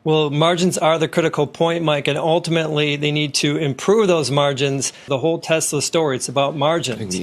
Well, margins are the critical point, Mike, and ultimately they need to improve those margins. The whole Tesla story, it's about margins.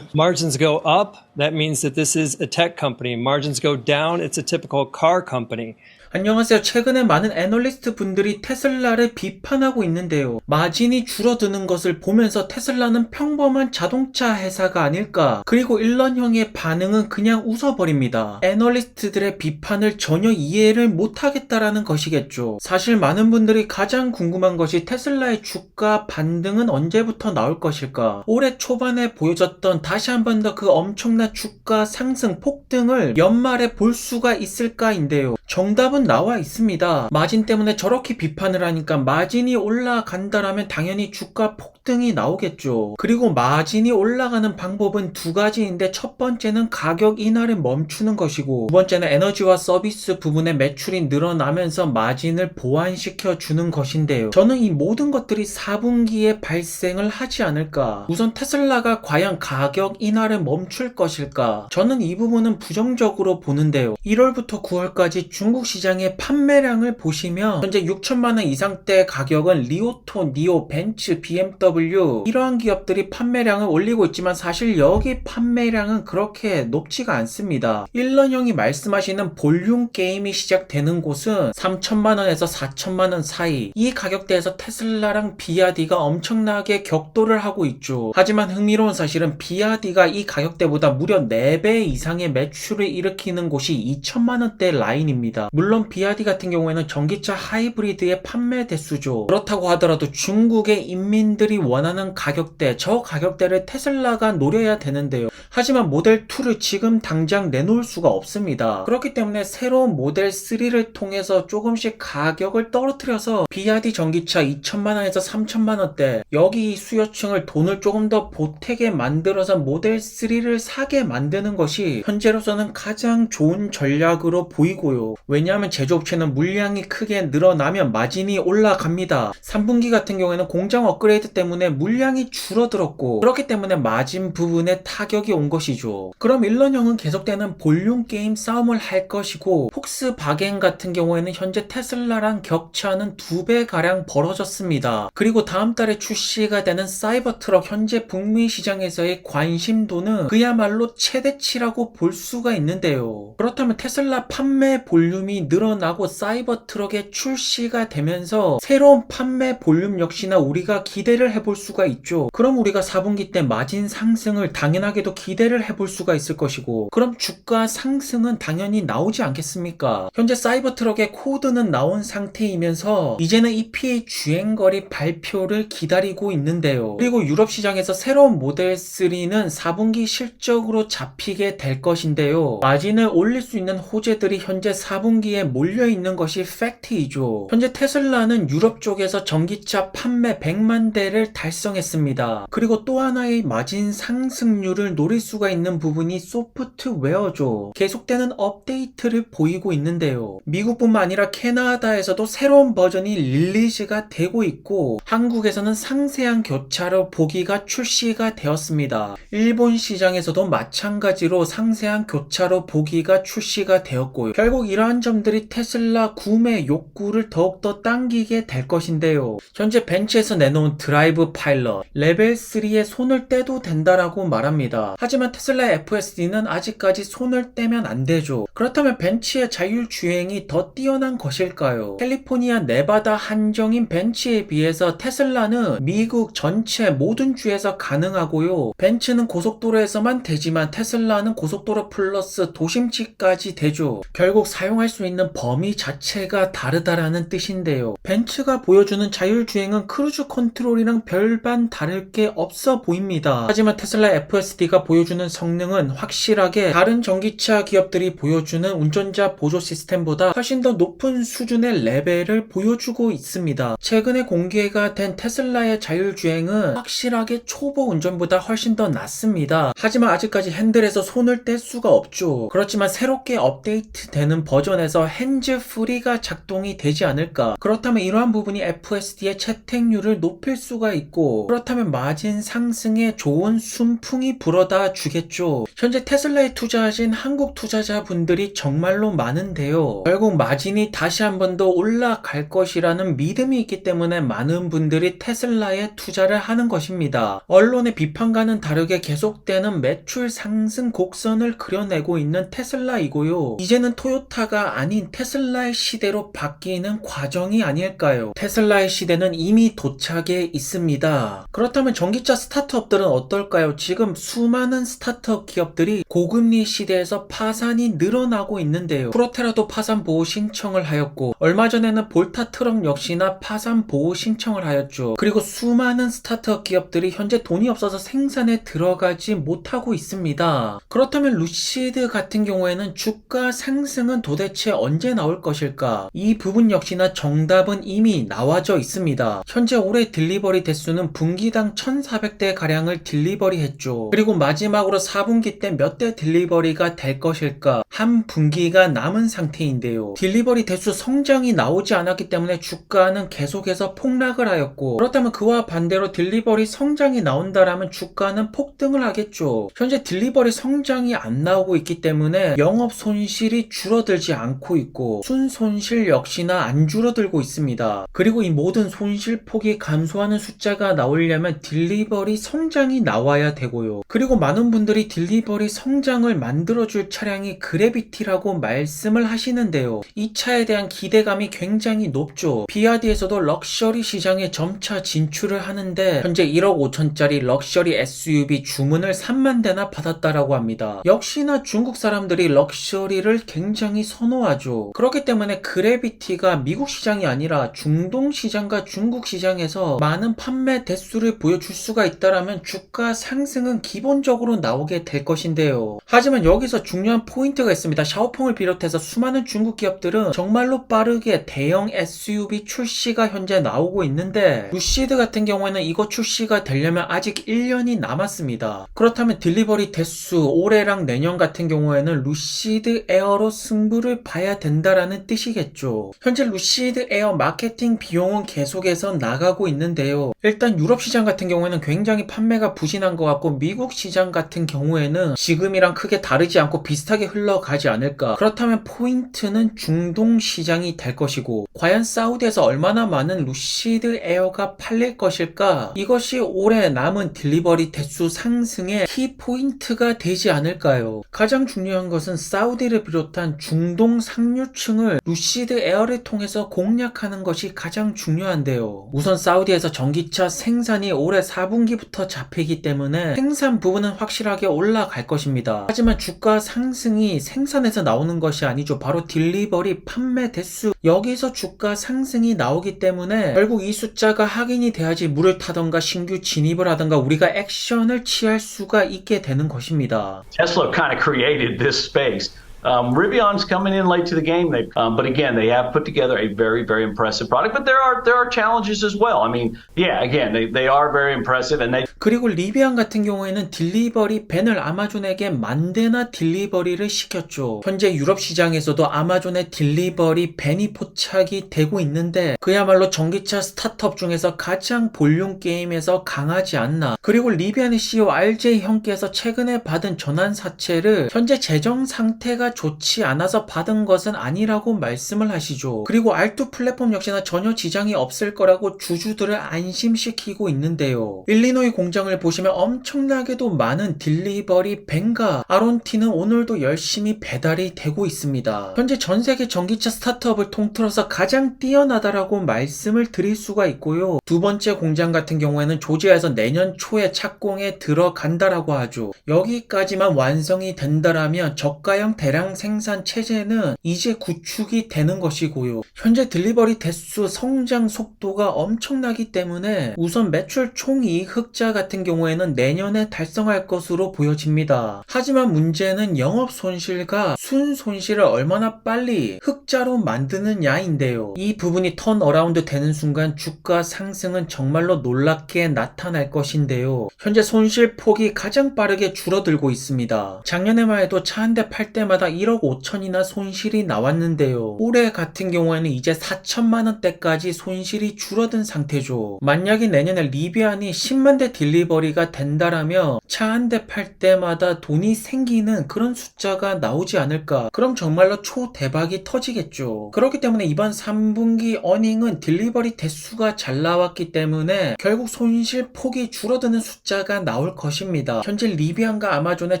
Margins go up, that means that this is a tech company. Margins go down, it's a typical car company. 안녕하세요. 최근에 많은 애널리스트 분들이 테슬라를 비판하고 있는데요. 마진이 줄어드는 것을 보면서 테슬라는 평범한 자동차 회사가 아닐까. 그리고 일런형의 반응은 그냥 웃어버립니다. 애널리스트들의 비판을 전혀 이해를 못하겠다라는 것이겠죠. 사실 많은 분들이 가장 궁금한 것이 테슬라의 주가 반등은 언제부터 나올 것일까. 올해 초반에 보여줬던 다시 한 번 더 그 엄청난 주가 상승 폭등을 연말에 볼 수가 있을까인데요. 정답은 나와 있습니다. 마진 때문에 저렇게 비판을 하니까 마진이 올라간다라면 당연히 주가 폭등이 나오겠죠. 그리고 마진이 올라가는 방법은 두 가지인데 첫 번째는 가격 인하를 멈추는 것이고 두 번째는 에너지와 서비스 부분의 매출이 늘어나면서 마진을 보완시켜 주는 것인데요. 저는 이 모든 것들이 4분기에 발생을 하지 않을까. 우선 테슬라가 과연 가격 인하를 멈출 것일까. 저는 이 부분은 부정적으로 보는데요. 1월부터 9월까지 중국 시장의 판매량을 보시면 현재 6천만원 이상대 가격은 리오토, 니오, 벤츠, BMW 이러한 기업들이 판매량을 올리고 있지만 사실 여기 판매량은 그렇게 높지가 않습니다. 일런형이 말씀하시는 볼륨 게임이 시작되는 곳은 3천만원에서 4천만원 사이 이 가격대에서 테슬라랑 비아디가 엄청나게 격돌을 하고 있죠. 하지만 흥미로운 사실은 비아디가 이 가격대보다 무려 4배 이상의 매출을 일으키는 곳이 2천만원대 라인입니다. 물론 비아디 같은 경우에는 전기차 하이브리드의 판매 대수죠. 그렇다고 하더라도 중국의 인민들이 원하는 가격대, 저 가격대를 테슬라가 노려야 되는데요. 하지만 모델 2를 지금 당장 내놓을 수가 없습니다. 그렇기 때문에 새로운 모델 3를 통해서 조금씩 가격을 떨어뜨려서 비아디 전기차 2천만원에서 3천만원대 여기 수요층을 돈을 조금 더 보태게 만들어서 모델 3를 사게 만드는 것이 현재로서는 가장 좋은 전략으로 보이고요. 왜냐하면 제조업체는 물량이 크게 늘어나면 마진이 올라갑니다. 3분기 같은 경우에는 공장 업그레이드 때문에 물량이 줄어들었고 그렇기 때문에 마진 부분에 타격이 온 것이죠. 그럼 일런형은 계속되는 볼륨 게임 싸움을 할 것이고 폭스바겐 같은 경우에는 현재 테슬라랑 격차는 2배가량 벌어졌습니다. 그리고 다음 달에 출시가 되는 사이버트럭 현재 북미 시장에서의 관심도는 그야말로 최대치라고 볼 수가 있는데요. 그렇다면 테슬라 판매 볼륨이 늘어나고 사이버트럭의 출시가 되면서 새로운 판매 볼륨 역시나 우리가 기대를 해볼 수가 있죠. 그럼 우리가 4분기 때 마진 상승을 당연하게도 기대를 해볼 수가 있을 것이고 그럼 주가 상승은 당연히 나오지 않겠습니까? 현재 사이버트럭의 코드는 나온 상태이면서 이제는 EPA 주행거리 발표를 기다리고 있는데요. 그리고 유럽 시장에서 새로운 모델 3는 4분기 실적으로 잡히게 될 것인데요. 마진을 올릴 수 있는 호재들이 현재 4분기에 몰려있는 것이 팩트이죠. 현재 테슬라는 유럽 쪽에서 전기차 판매 100만 대를 달성했습니다. 그리고 또 하나의 마진 상승률을 노릴 수가 있는 부분이 소프트웨어죠. 계속되는 업데이트를 보이고 있는데요. 미국뿐만 아니라 캐나다에서도 새로운 버전이 릴리즈가 되고 있고 한국에서는 상세한 교차로 보기가 출시가 되었습니다. 일본 시장에서도 마찬가지로 상세한 교차로 보기가 출시가 되었고요. 결국 이러한 점들이 테슬라 구매 욕구를 더욱더 당기게 될 것인데요. 현재 벤츠에서 내놓은 드라이브 파일럿 레벨 3에 손을 떼도 된다라고 말합니다. 하지만 테슬라 FSD는 아직까지 손을 떼면 안 되죠. 그렇다면 벤츠의 자율주행이 더 뛰어난 것일까요? 캘리포니아 네바다 한정인 벤츠에 비해서 테슬라는 미국 전체 모든 주에서 가능하고요. 벤츠는 고속도로에서만 되지만 테슬라는 고속도로 플러스 도심지까지 되죠. 결국 사용할 수 있는 범위 자체가 다르다라는 뜻인데요. 벤츠가 보여주는 자율주행은 크루즈 컨트롤이랑 별반 다를 게 없어 보입니다. 하지만 테슬라 FSD가 보여주는 성능은 확실하게 다른 전기차 기업들이 보여주는 운전자 보조 시스템보다 훨씬 더 높은 수준의 레벨을 보여주고 있습니다. 최근에 공개가 된 테슬라의 자율주행은 확실하게 초보 운전보다 훨씬 더 낫습니다. 하지만 아직까지 핸들에서 손을 뗄 수가 없죠. 그렇지만 새롭게 업데이트되는 버전에서 핸즈 프리가 작동이 되지 않을까. 그렇다면 이러한 부분이 FSD의 채택률을 높일 수가 있고, 그렇다면 마진 상승에 좋은 순풍이 불어다 주겠죠. 현재 테슬라에 투자하신 한국 투자자분들이 정말로 많은데요. 결국 마진이 다시 한 번 더 올라갈 것이라는 믿음이 있기 때문에 많은 분들이 테슬라에 투자를 하는 것입니다. 언론의 비판과는 다르게 계속되는 매출 상승 곡선을 그려내고 있는 테슬라이고요. 이제는 토요타가 아닌 테슬라의 시대로 바뀌는 과정이 아닐까요? 테슬라의 시대는 이미 도착해 있습니다. 그렇다면 전기차 스타트업들은 어떨까요? 지금 수많은 스타트업 기업들이 고금리 시대에서 파산이 늘어나고 있는데요. 프로테라도 파산 보호 신청을 하였고, 얼마 전에는 볼타 트럭 역시나 파산 보호 신청을 하였죠. 그리고 수많은 스타트업 기업들이 현재 돈이 없어서 생산에 들어가지 못하고 있습니다. 그렇다면 루시드 같은 경우에는 주가 상승은 도대체 언제 나올 것일까? 이 부분 역시나 정답은 이미 나와져 있습니다. 현재 올해 딜리버리 대수는 분기당 1400대 가량을 딜리버리 했죠. 그리고 마지막으로 4분기 때 몇 대 딜리버리가 될 것일까? 한 분기가 남은 상태인데요. 딜리버리 대수 성장이 나오지 않았기 때문에 주가는 계속해서 폭락을 하였고, 그렇다면 그와 반대로 딜리버리 성장이 나온다라면 주가는 폭등을 하겠죠. 현재 딜리버리 성장이 안 나오고 있기 때문에 영업 손실이 줄어들지 않고 있고, 순손실 역시나 안 줄어들고 있습니다. 그리고 이 모든 손실폭이 감소하는 숫자가 나오려면 딜리버리 성장이 나와야 되고요. 그리고 많은 분들이 딜리버리 성장을 만들어줄 차량이 그래비티라고 말씀을 하시는데요. 이 차에 대한 기대감이 굉장히 높죠. 비아디에서도 럭셔리 시장에 점차 진출을 하는데 현재 1억 5천짜리 럭셔리 SUV 주문을 3만 대나 받았다라고 합니다. 역시나 중국 사람들이 럭셔리를 굉장히 선호하죠. 그렇기 때문에 그래비티가 미국 시장이 아니라 중동 시장과 중국 시장에서 많은 판매 대수를 보여줄 수가 있다라면 주가 상승은 기본적으로 나오게 될 것인데요. 하지만 여기서 중요한 포인트가 있습니다. 샤오펑을 비롯해서 수많은 중국 기업들은 정말로 빠르게 대형 SUV 출시가 현재 나오고 있는데, 루시드 같은 경우에는 이거 출시가 되려면 아직 1년이 남았습니다. 그렇다면 딜리버리 대수 올해랑 내년 같은 경우에는 루시드 에어로 승부를 봐야 된다라는 뜻이겠죠. 현재 루시드 에어 마케팅 비용은 계속해서 나가고 있는데요. 일단 유럽 시장 같은 경우에는 굉장히 판매가 부진한 것 같고, 미국 시장 같은 경우에는 지금이랑 크게 다르지 않고 비슷하게 흘러가지 않을까. 그렇다면 포인트는 중동 시장이 될 것이고, 과연 사우디에서 얼마나 많은 루시드 에어가 팔릴 것일까? 이것이 올해 남은 딜리버리 대수 상승의 키 포인트가 되지 않을까요? 가장 중요한 것은 사우디를 비롯한 중동 상류층을 루시드 에어를 통해서 공략하는 것이 가장 중요한데요. 우선 사우디에서 전기차 생산이 올해 4분기부터 잡히기 때문에 생산 부분은 확실하게 올라갈 것입니다. 하지만 주가 상승이 생산에서 나오는 것이 아니죠. 바로 딜리버리 판매 대수, 여기서 주가 상승이 나오기 때문에 결국 이 숫자가 확인이 돼야지 물을 타던가 신규 진입을 하던가 우리가 액션을 취할 수가 있게 되는 것입니다. Tesla kind of created this space. Rivion's coming in late to the game, but again, they have put together a very, very impressive product. But there are challenges as well. I mean, yeah, again, they are very impressive, and they. 그리고 리비안 같은 경우에는 딜리버리 밴을 아마존에게 만 대나 딜리버리를 시켰죠. 현재 유럽 시장에서도 아마존의 딜리버리 밴이 포착이 되고 있는데 그야말로 전기차 스타트업 중에서 가장 볼륨 게임에서 강하지 않나. 그리고 리비안의 CEO RJ 형께서 최근에 받은 전환 사채를 현재 재정 상태가 좋지 않아서 받은 것은 아니라고 말씀을 하시죠. 그리고 R2 플랫폼 역시나 전혀 지장이 없을 거라고 주주들을 안심시키고 있는데요. 일리노이 공장을 보시면 엄청나게도 많은 딜리버리 밴과 아론티는 오늘도 열심히 배달이 되고 있습니다. 현재 전세계 전기차 스타트업을 통틀어서 가장 뛰어나다라고 말씀을 드릴 수가 있고요. 두 번째 공장 같은 경우에는 조지아에서 내년 초에 착공에 들어간다라고 하죠. 여기까지만 완성이 된다라면 저가형 대량 생산 체제는 이제 구축이 되는 것이고요. 현재 딜리버리 대수 성장 속도가 엄청나기 때문에 우선 매출 총이익 흑자 같은 경우에는 내년에 달성할 것으로 보여집니다. 하지만 문제는 영업 손실과 순 손실을 얼마나 빨리 흑자로 만드느냐인데요. 이 부분이 턴어라운드 되는 순간 주가 상승은 정말로 놀랍게 나타날 것인데요. 현재 손실 폭이 가장 빠르게 줄어들고 있습니다. 작년에만 해도 차 한 대 팔 때마다 때마다 1억 5천이나 손실이 나왔는데요. 올해 같은 경우에는 이제 4천만 원대까지 손실이 줄어든 상태죠. 만약에 내년에 리비안이 10만 대 딜리버리가 된다라면 차 한 대 팔 때마다 돈이 생기는 그런 숫자가 나오지 않을까. 그럼 정말로 초대박이 터지겠죠. 그렇기 때문에 이번 3분기 어닝은 딜리버리 대수가 잘 나왔기 때문에 결국 손실 폭이 줄어드는 숫자가 나올 것입니다. 현재 리비안과 아마존의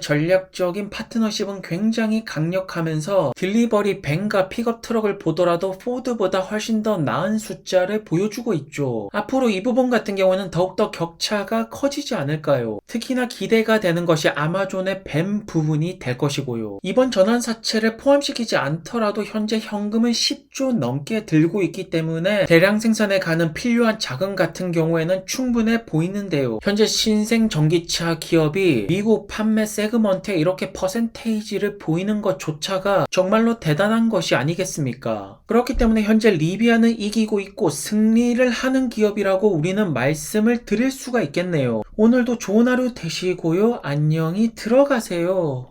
전략적인 파트너십은 굉장히 강력하면서 딜리버리 밴과 픽업 트럭을 보더라도 포드보다 훨씬 더 나은 숫자를 보여주고 있죠. 앞으로 이 부분 같은 경우는 더욱더 격차가 커지지 않을까요? 특히나 기대가 되는 것이 아마존의 밴 부분이 될 것이고요. 이번 전환사채를 포함시키지 않더라도 현재 현금은 10조 넘게 들고 있기 때문에 대량 생산에 가는 필요한 자금 같은 경우에는 충분해 보이는데요. 현재 신생 전기차 기업이 미국 판매 세그먼트에 이렇게 퍼센테이지를 보이는 것조차가 정말로 대단한 것이 아니겠습니까? 그렇기 때문에 현재 리비안은 이기고 있고 승리를 하는 기업이라고 우리는 말씀을 드릴 수가 있겠네요. 오늘도 좋은 하루 되시고요. 안녕히 들어가세요.